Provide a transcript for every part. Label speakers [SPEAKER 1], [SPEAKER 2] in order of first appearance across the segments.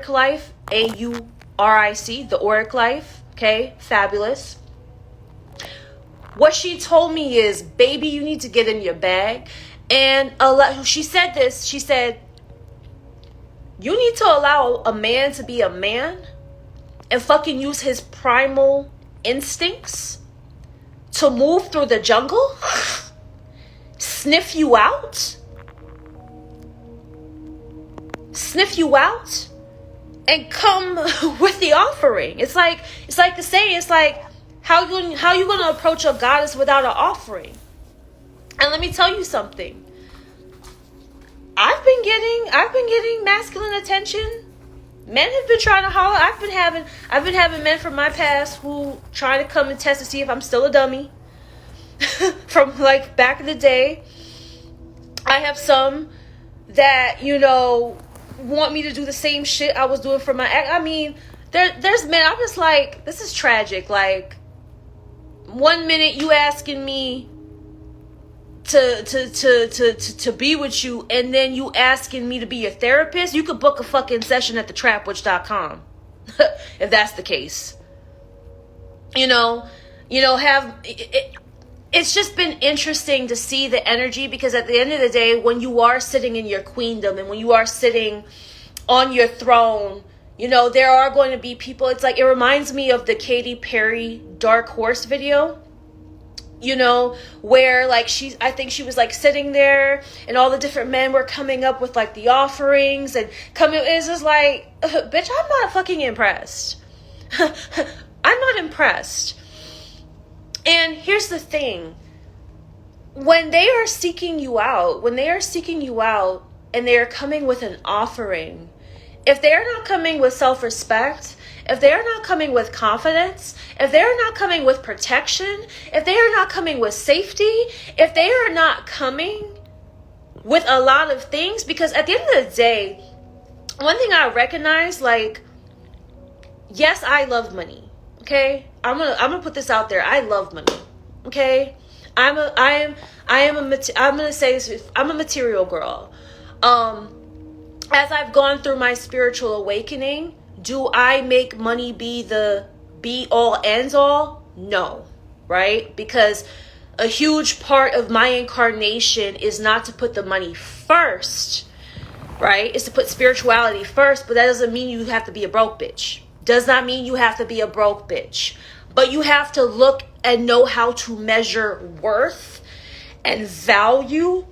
[SPEAKER 1] Life, AURIC, the Auric Life. Okay, fabulous. What she told me is, baby, you need to get in your bag. And she said this, she said, you need to allow a man to be a man and fucking use his primal instincts to move through the jungle, sniff you out, and come with the offering. It's like the saying, it's like, how you gonna approach a goddess without an offering? And let me tell you something. I've been getting masculine attention. Men have been trying to holler. I've been having men from my past who try to come and test to see if I'm still a dummy. From like back in the day. I have some that, want me to do the same shit I was doing for my ex. I mean, there's men, I'm just like, this is tragic. Like, 1 minute you asking me to be with you, and then you asking me to be your therapist. You could book a fucking session at thetrapwitch.com if that's the case. It's just been interesting to see the energy, because at the end of the day, when you are sitting in your queendom and when you are sitting on your throne, there are going to be people. It's like, it reminds me of the Katy Perry Dark Horse video, where like I think she was like sitting there and all the different men were coming up with like the offerings and it's just like, bitch, I'm not fucking impressed. I'm not impressed. And here's the thing. When they are seeking you out and they are coming with an offering, if they're not coming with self-respect, if they're not coming with confidence, if they're not coming with protection, if they are not coming with safety, if they are not coming with a lot of things, because at the end of the day, one thing I recognize, like, yes, I love money. Okay, I'm gonna put this out there. I love money. Okay, I'm a material girl. As I've gone through my spiritual awakening, do I make money be the be all ends all? No, right? Because a huge part of my incarnation is not to put the money first, right? It's to put spirituality first, but that doesn't mean you have to be a broke bitch. Does not mean you have to be a broke bitch. But you have to look and know how to measure worth and value.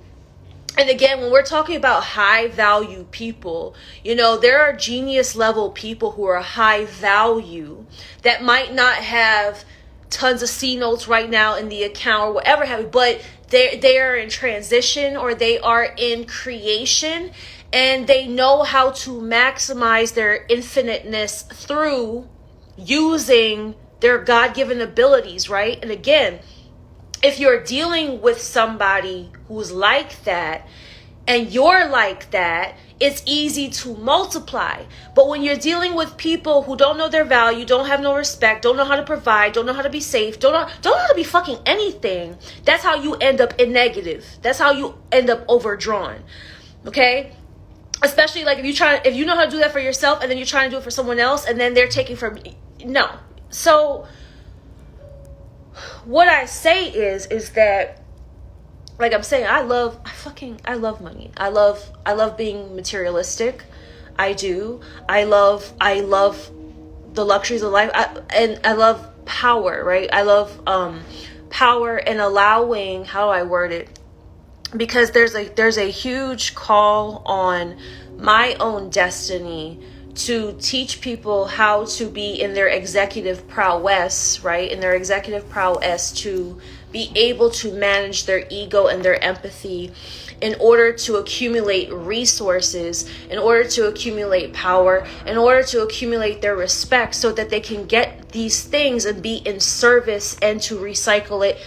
[SPEAKER 1] And again, when we're talking about high value people, there are genius level people who are high value that might not have tons of C notes right now in the account or whatever have you, but they are in transition or they are in creation, and they know how to maximize their infiniteness through using their God-given abilities, right? And again, if you're dealing with somebody who's like that and you're like that, it's easy to multiply. But when you're dealing with people who don't know their value, don't have no respect, don't know how to provide, don't know how to be safe, don't know how to be fucking anything, that's how you end up in negative. That's how you end up overdrawn. Okay? Especially like if you know how to do that for yourself and then you're trying to do it for someone else and then they're taking from, no. So what I say is that, like I'm saying, I love money. I love being materialistic. I do. I love the luxuries of life. I love power, right? I love power and allowing, how do I word it? Because there's a huge call on my own destiny to teach people how to be in their executive prowess, right? In their executive prowess, to be able to manage their ego and their empathy in order to accumulate resources, in order to accumulate power, in order to accumulate their respect, so that they can get these things and be in service and to recycle it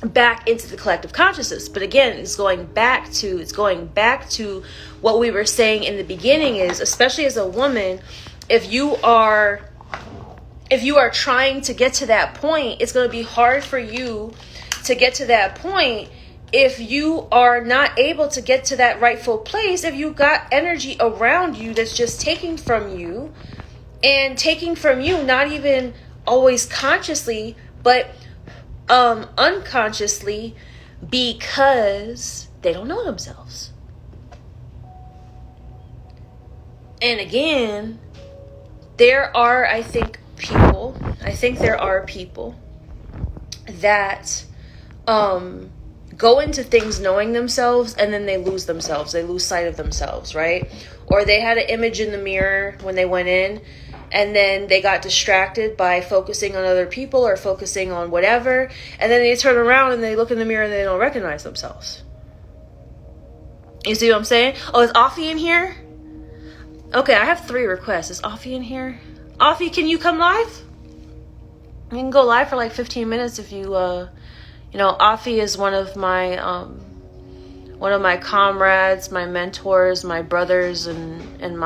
[SPEAKER 1] back into the collective consciousness. But again, it's going back to what we were saying in the beginning, is especially as a woman, if you are trying to get to that point, it's going to be hard for you to get to that point if you are not able to get to that rightful place, if you got energy around you that's just taking from you, and taking from you, not even always consciously, but unconsciously, because they don't know themselves. And again, there are, I think there are people that go into things knowing themselves, and then they lose themselves. They lose sight of themselves, right? Or they had an image in the mirror when they went in, and then they got distracted by focusing on other people or focusing on whatever, and then they turn around and they look in the mirror and they don't recognize themselves. You see what I'm saying? Oh, is Afi in here? Okay, I have 3 requests. Is Afi in here? Afi, can you come live? You can go live for like 15 minutes if you, Afi is one of my comrades, my mentors, my brothers, and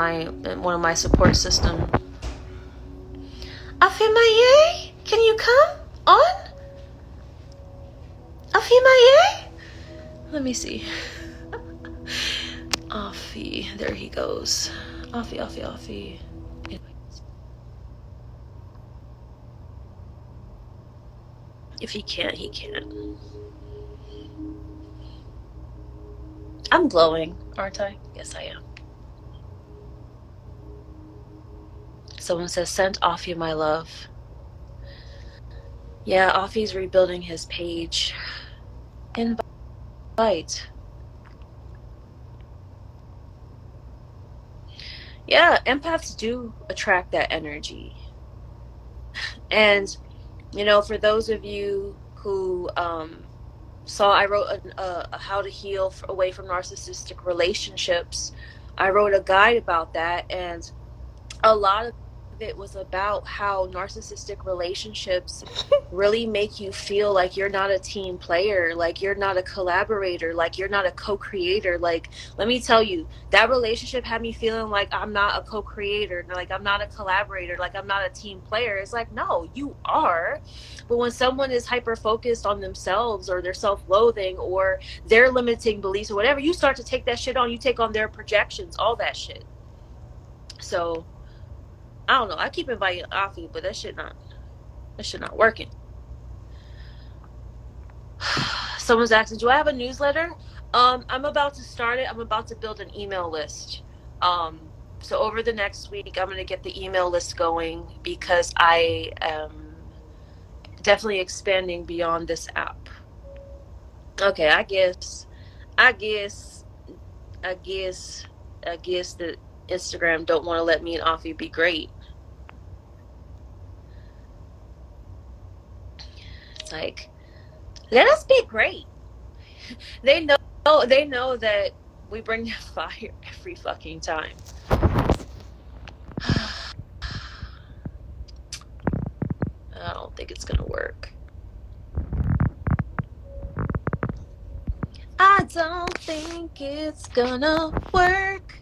[SPEAKER 1] one of my support system. Afi Maye, can you come on? Afi Maye? Let me see. Afi, there he goes. Afi. If he can't, he can't. I'm glowing, aren't I? Yes, I am. Someone says, send Afi my love. Yeah, Afi's rebuilding his page. Invite. Yeah, empaths do attract that energy. And, for those of you who saw, I wrote a How to Heal Away from Narcissistic Relationships. I wrote a guide about that, and a lot of it was about how narcissistic relationships really make you feel like you're not a team player, like you're not a collaborator, like you're not a co-creator. Like, let me tell you, that relationship had me feeling like I'm not a co-creator, like I'm not a collaborator, like I'm not a team player. It's like, no, you are. But when someone is hyper focused on themselves or their self-loathing or their limiting beliefs or whatever, you start to take that shit on. You take on their projections, all that shit. So I don't know. I keep inviting Afi, but that shit not working. Someone's asking, do I have a newsletter? I'm about to start it. I'm about to build an email list. So over the next week, I'm going to get the email list going because I am definitely expanding beyond this app. Okay, I guess that Instagram don't want to let me and Afi be great. It's like, let us be great. They know that we bring that fire every fucking time. I don't think it's gonna work. I don't think it's gonna work.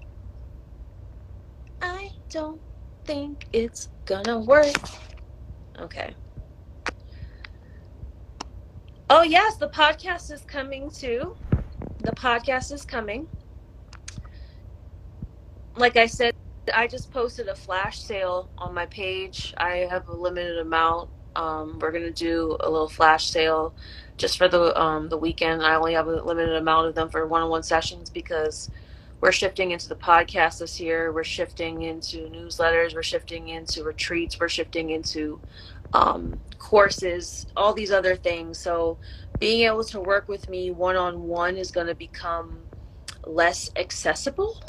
[SPEAKER 1] I don't think it's gonna work. Okay. Oh yes, the podcast is coming too. The podcast is coming. Like I said, I just posted a flash sale on my page. I have a limited amount. We're gonna do a little flash sale just for the weekend. I only have a limited amount of them for one-on-one sessions because we're shifting into the podcast this year. We're shifting into newsletters. We're shifting into retreats. We're shifting into courses, all these other things. So being able to work with me one-on-one is going to become less accessible.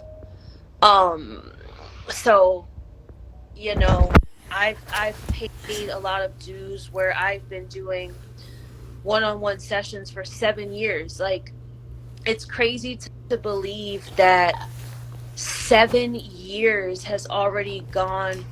[SPEAKER 1] So, I've paid a lot of dues where I've been doing one-on-one sessions for 7 years. Like, it's crazy to believe that 7 years has already gone